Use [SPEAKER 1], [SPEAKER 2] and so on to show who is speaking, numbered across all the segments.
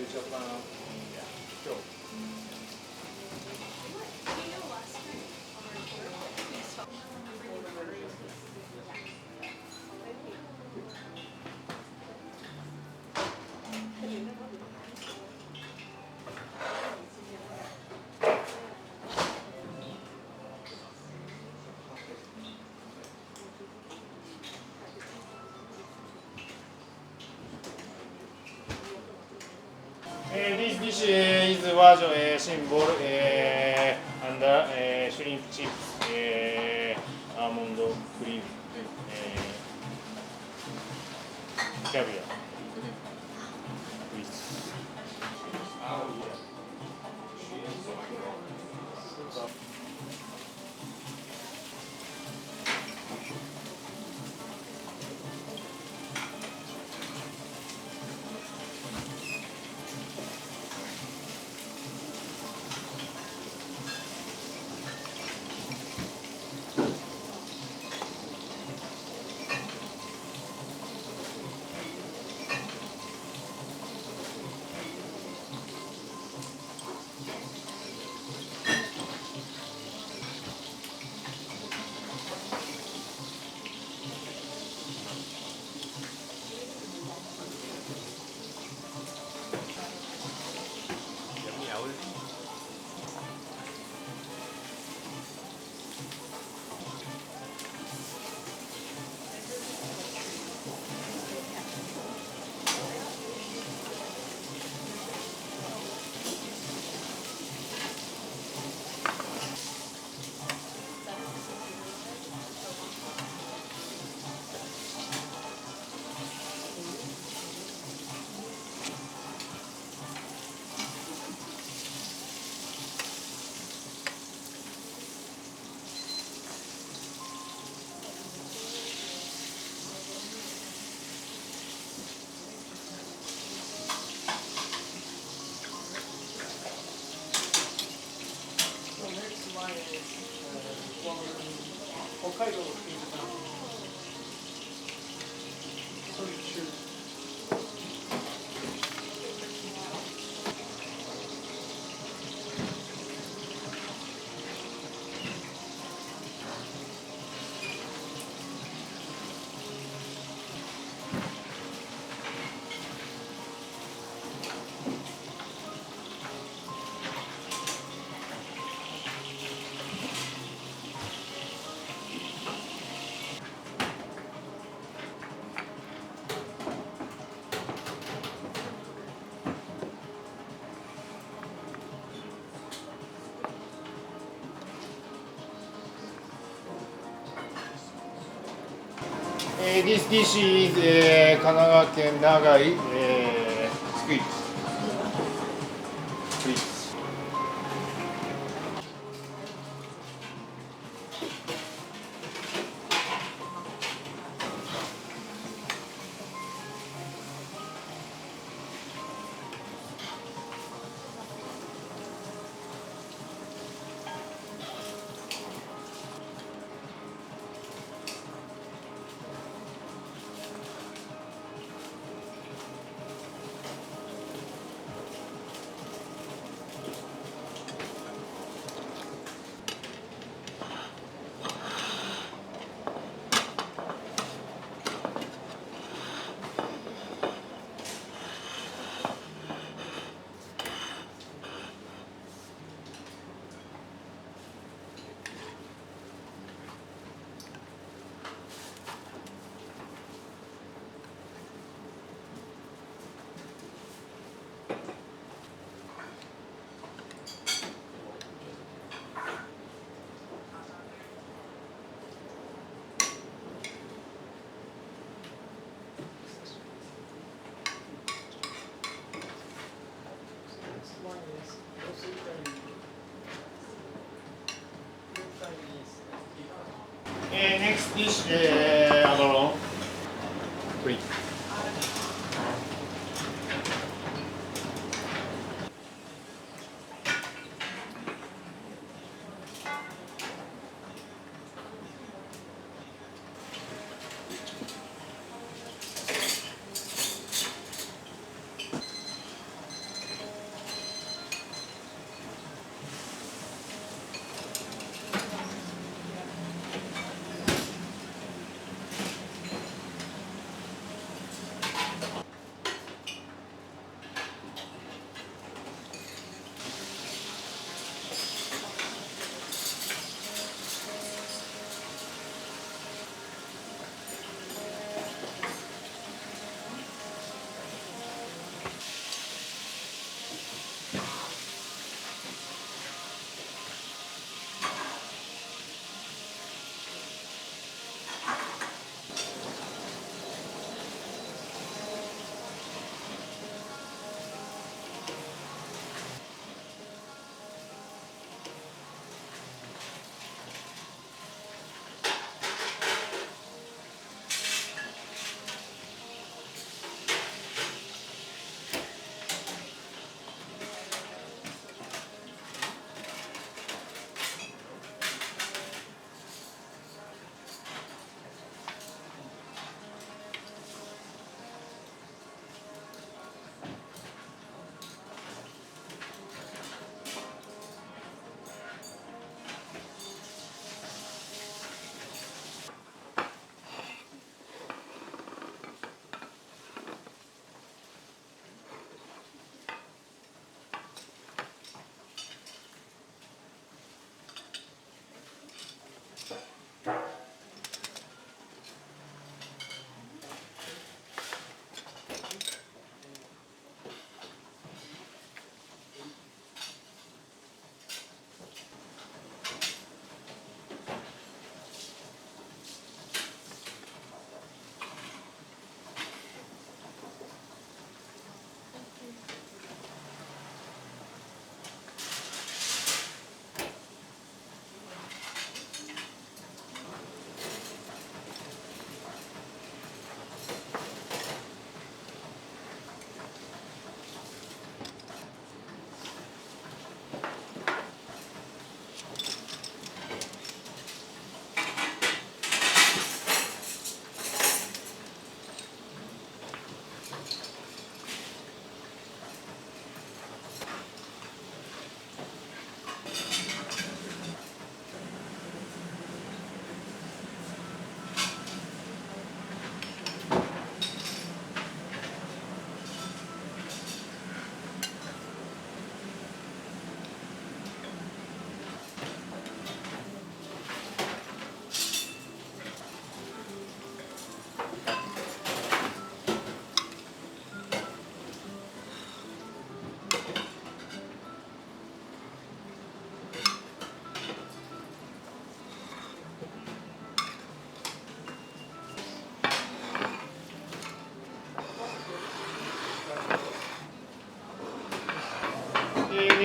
[SPEAKER 1] Japan, yeah. So, this dish is version symbol under shrimp chips, almond cream, caviar. With. This dish is 神奈川県長井スクイーツ。Next dish, abalone. Please.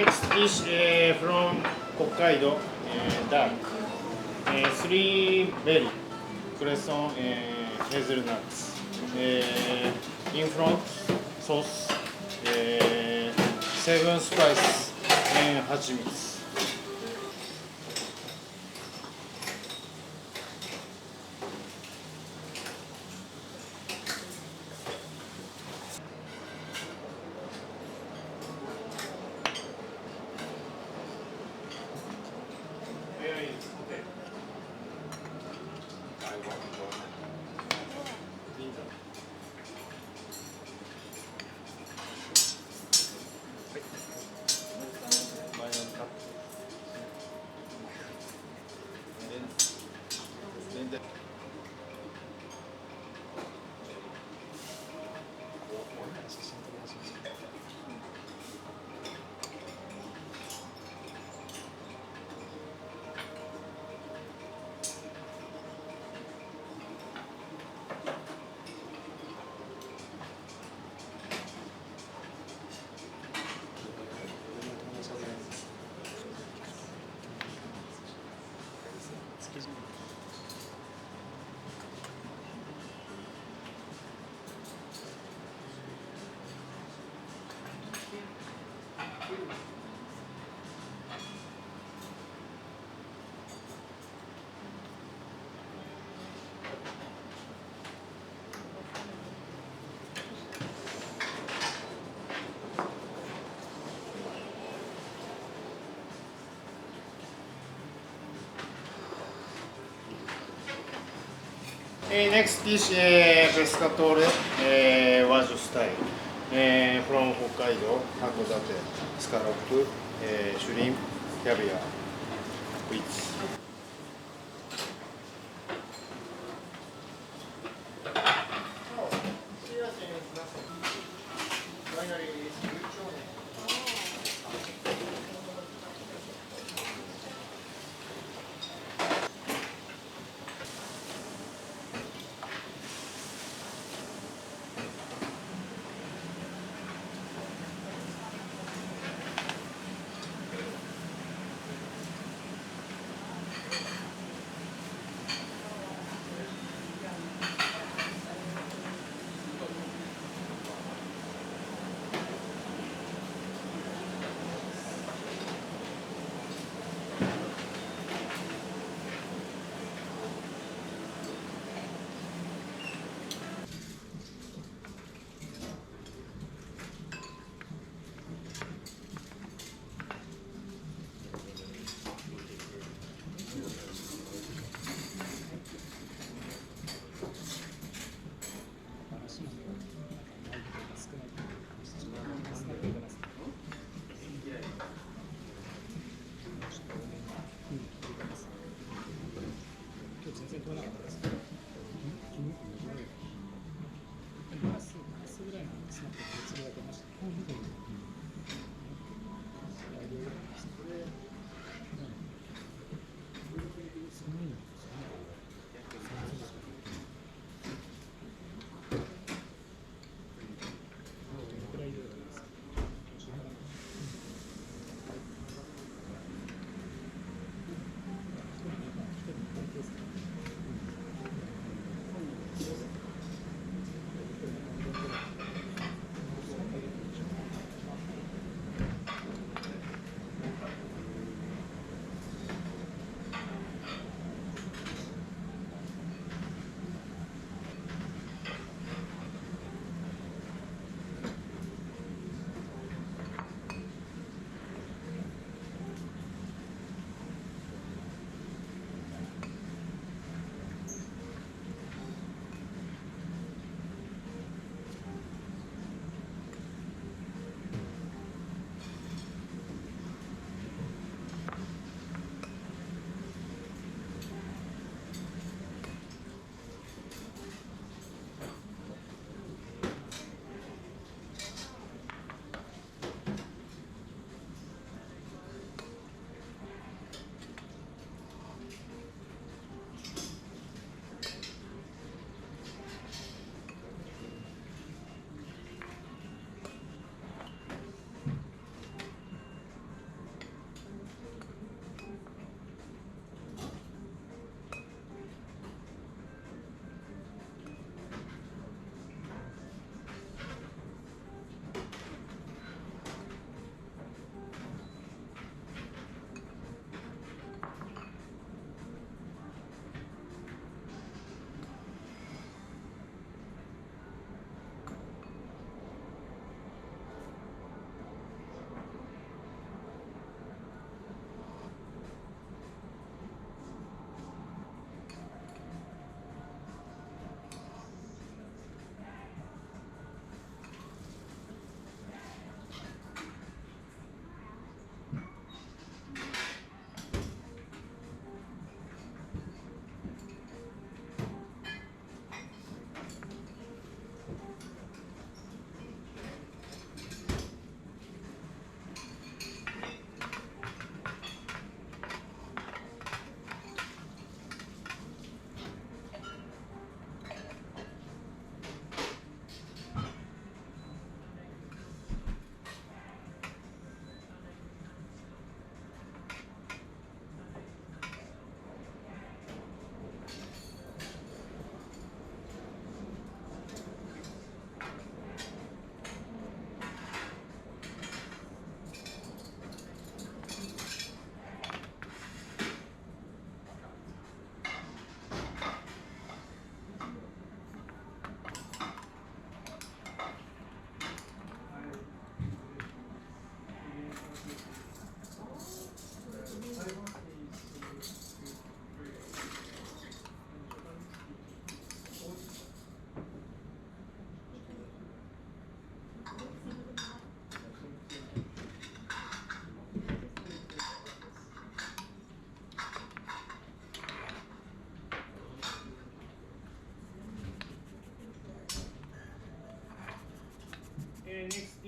[SPEAKER 1] Next dish from Hokkaido, duck. Three berry, crescent, hazelnuts. In front, sauce, seven spice, and hachimitsu. Next dish, pescatore, Wagyu style, from Hokkaido, Hakodate, scallop, shrimp, caviar, with.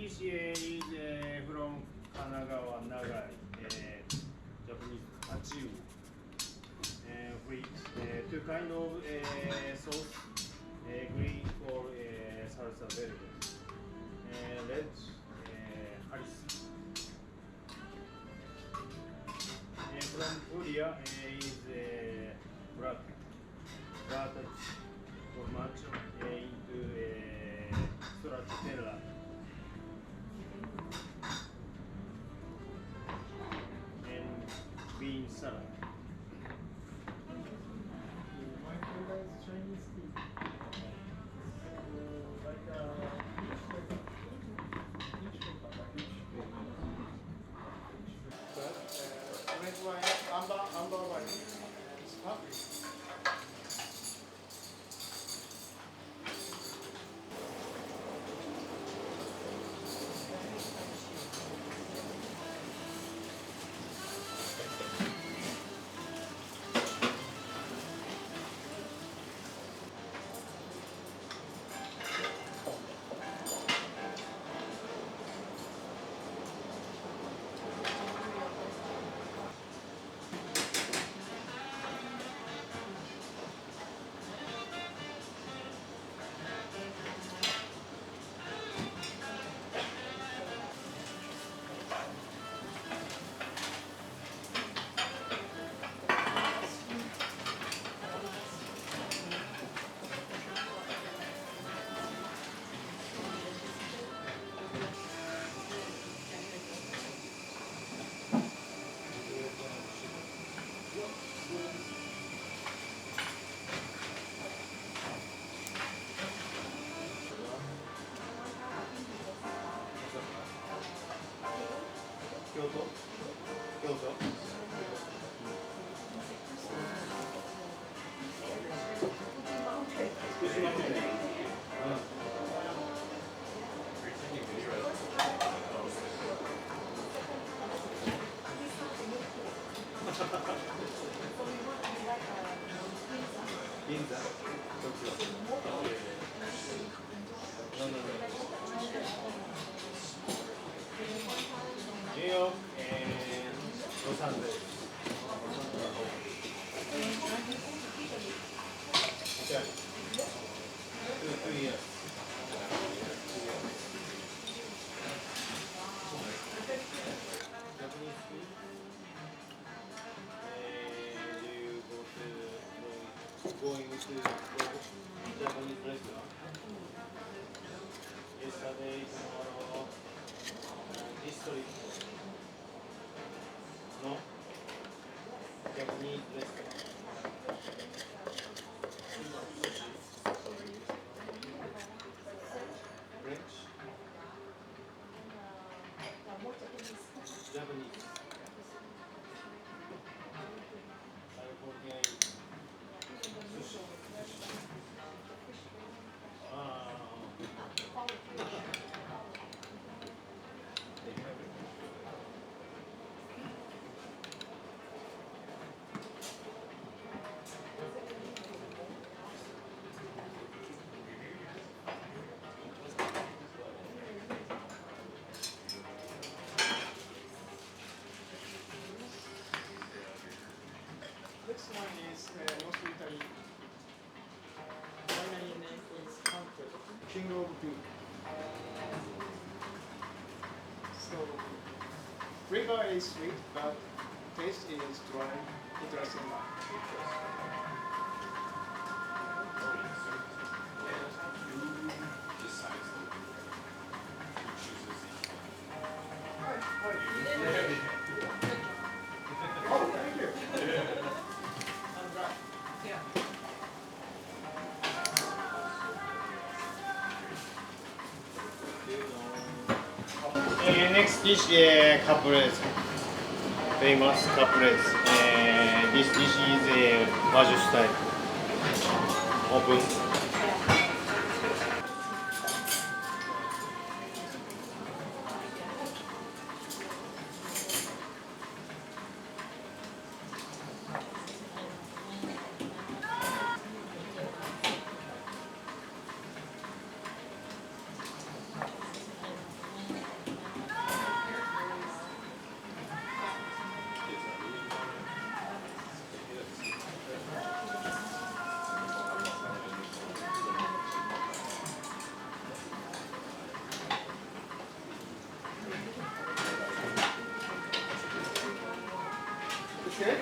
[SPEAKER 1] dish is from Kanagawa, Nagai, Japanese achiu. With two kind of sauce, green for salsa verde, red harissa. From Korea is black formaggio into stracciatella. And bean salad.
[SPEAKER 2] My favorite is Chinese tea. Like red wine, amber wine, and sparkling.
[SPEAKER 1] Ginza? New York and Los Angeles. Italy. 2 years. Japanese food. And you going to Japanese restaurant. Yesterday, tomorrow, history. No? Japanese restaurant. French? Japanese. California. Sushi. They have it.
[SPEAKER 2] Next one is North Italy. Winery name is Canto, King of Beer. So, flavor is sweet, but taste is dry, interesting one. Oh, thank you. I'm dry.
[SPEAKER 1] Next dish, caprese. Famous caprese. This dish is Wagyu style. Open.
[SPEAKER 2] Good.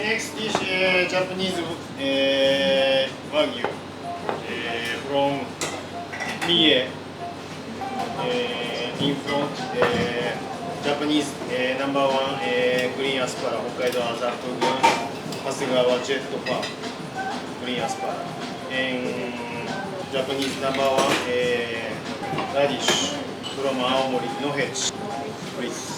[SPEAKER 1] Next dish, Japanese Wagyu from Mie. In front, Japanese number one green aspara, 北海道麻布郡長谷川ジェットファーム green aspara. And Japanese number one radish from Aomori, no hedge, please.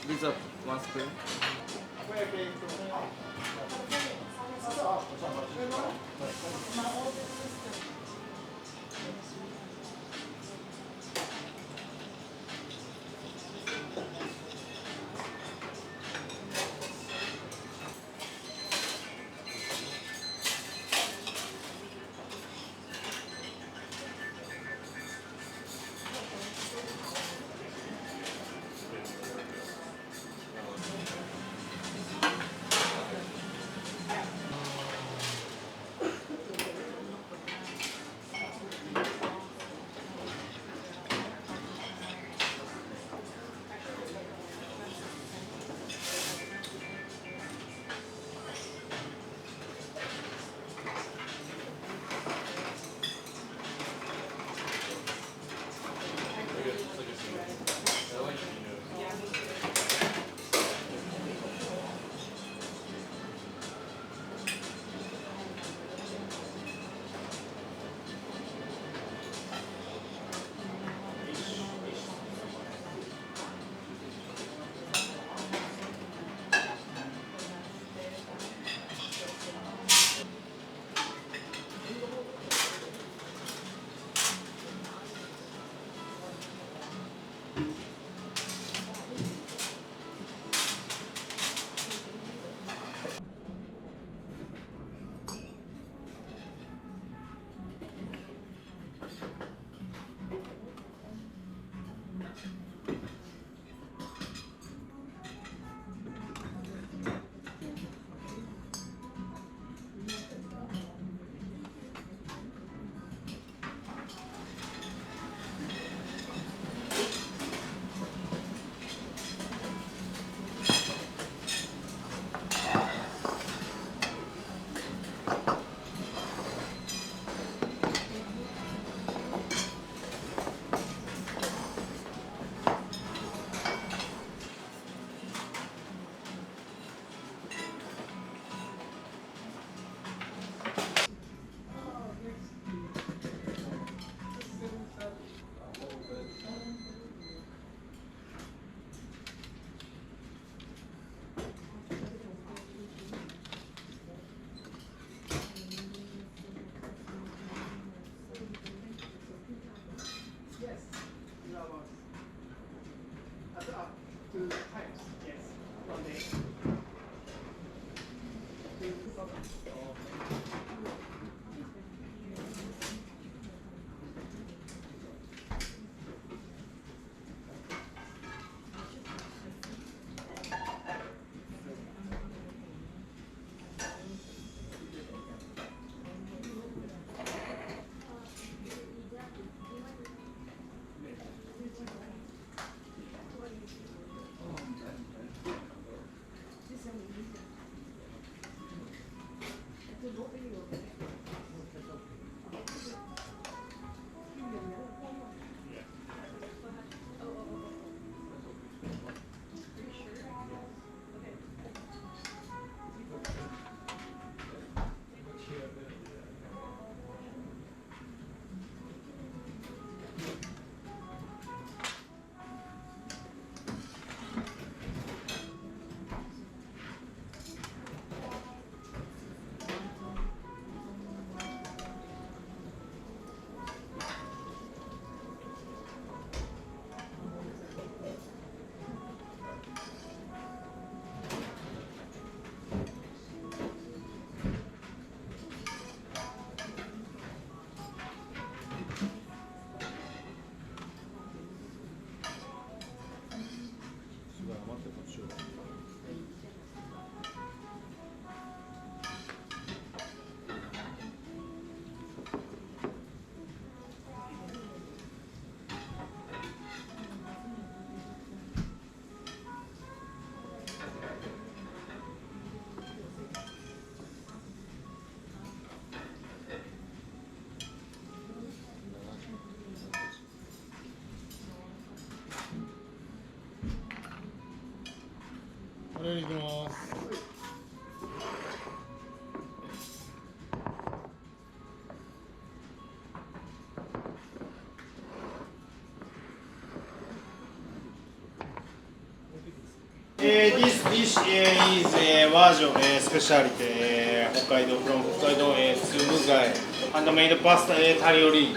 [SPEAKER 3] These are one spoon.
[SPEAKER 2] Where are they from? 2 times. Yes. 1 day.
[SPEAKER 1] お料理いきます。This dish is a version specialty 北海道 from 北海道スムガイ handmade pasta タリオリ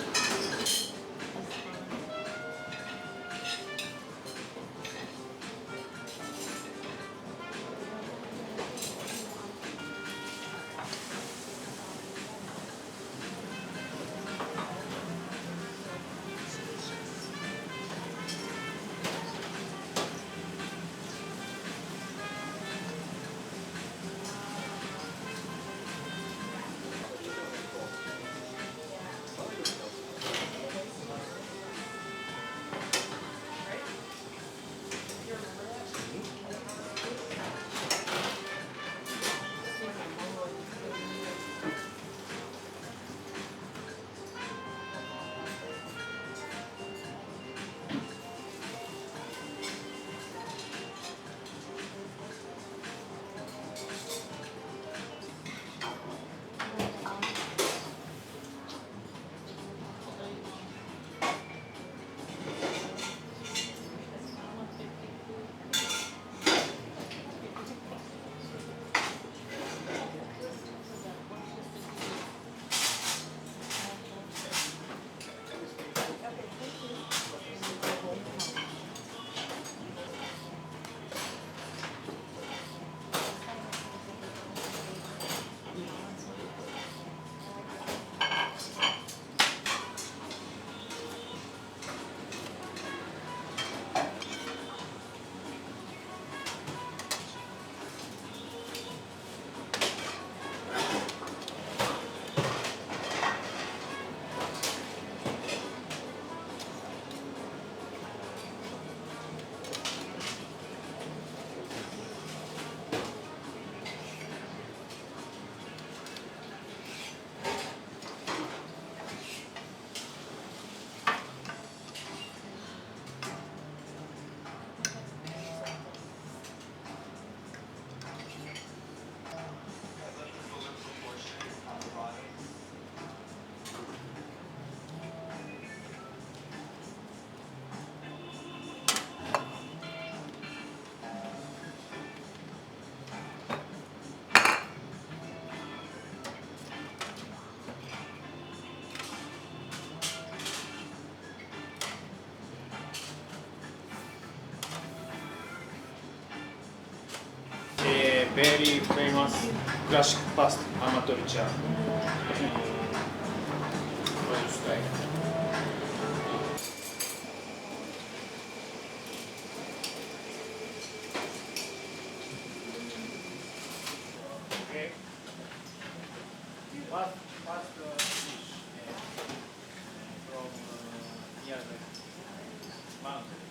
[SPEAKER 1] very famous classic pasta amatoricia style. Okay. First dish from near the mountain.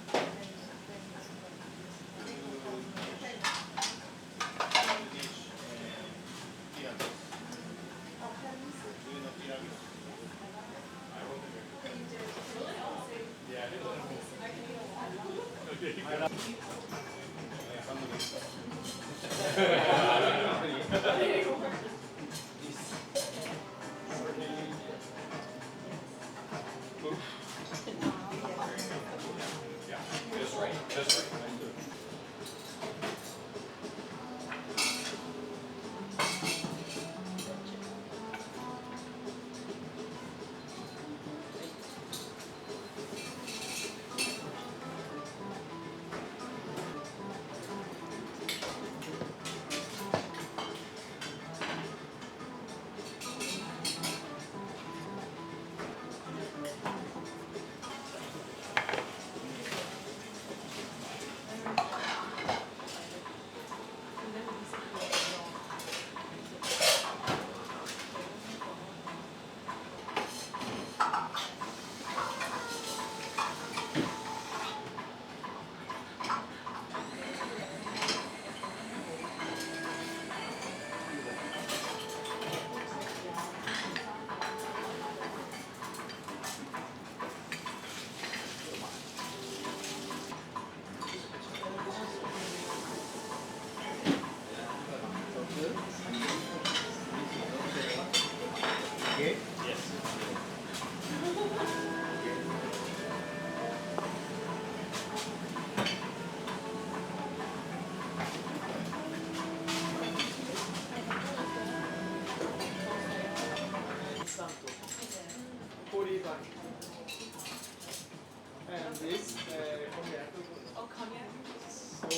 [SPEAKER 2] cognac. Oh, cognac.
[SPEAKER 3] So,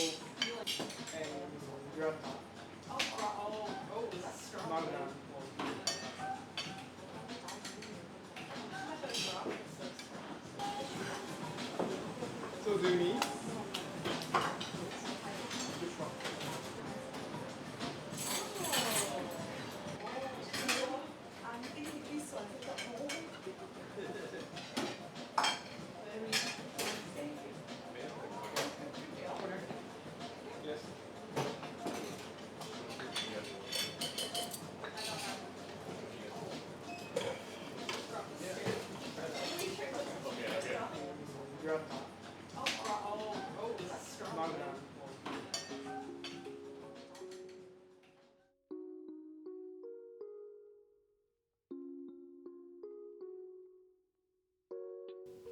[SPEAKER 3] and grappa.
[SPEAKER 2] Oh, that's strong.
[SPEAKER 3] Magna. So do you need? Which one? Yes. Grappa.
[SPEAKER 2] Oh, that's strong.
[SPEAKER 3] Magna.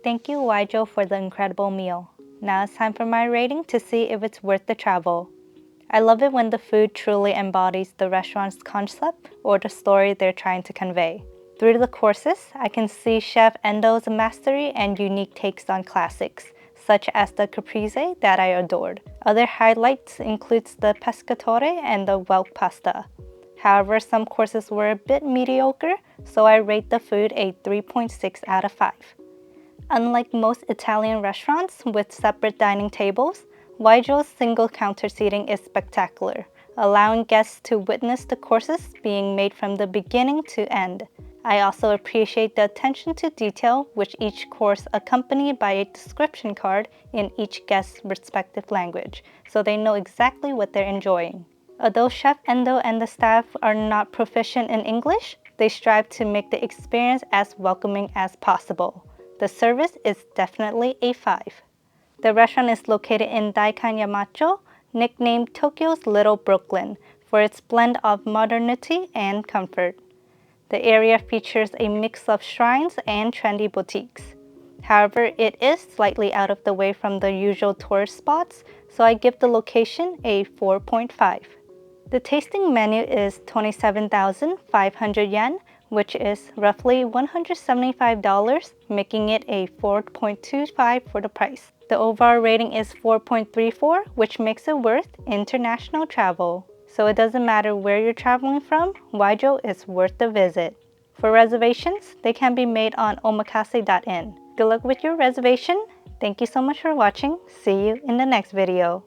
[SPEAKER 4] Thank you, Waijo, for the incredible meal. Now it's time for my rating to see if it's worth the travel. I love it when the food truly embodies the restaurant's concept or the story they're trying to convey. Through the courses, I can see Chef Endo's mastery and unique takes on classics, such as the caprese that I adored. Other highlights includes the pescatore and the whelk pasta. However, some courses were a bit mediocre, so I rate the food a 3.6 out of 5. Unlike most Italian restaurants with separate dining tables, Waijo's single counter seating is spectacular, allowing guests to witness the courses being made from the beginning to end. I also appreciate the attention to detail with each course accompanied by a description card in each guest's respective language, so they know exactly what they're enjoying. Although Chef Endo and the staff are not proficient in English, they strive to make the experience as welcoming as possible. The service is definitely a 5. The restaurant is located in Daikan Yamacho, nicknamed Tokyo's Little Brooklyn, for its blend of modernity and comfort. The area features a mix of shrines and trendy boutiques. However, it is slightly out of the way from the usual tourist spots, so I give the location a 4.5. The tasting menu is 27,500 yen, which is roughly $175, making it a 4.25 for the price. The overall rating is 4.34, which makes it worth international travel. So it doesn't matter where you're traveling from, Waijo is worth the visit. For reservations, they can be made on omakase.in. Good luck with your reservation. Thank you so much for watching. See you in the next video.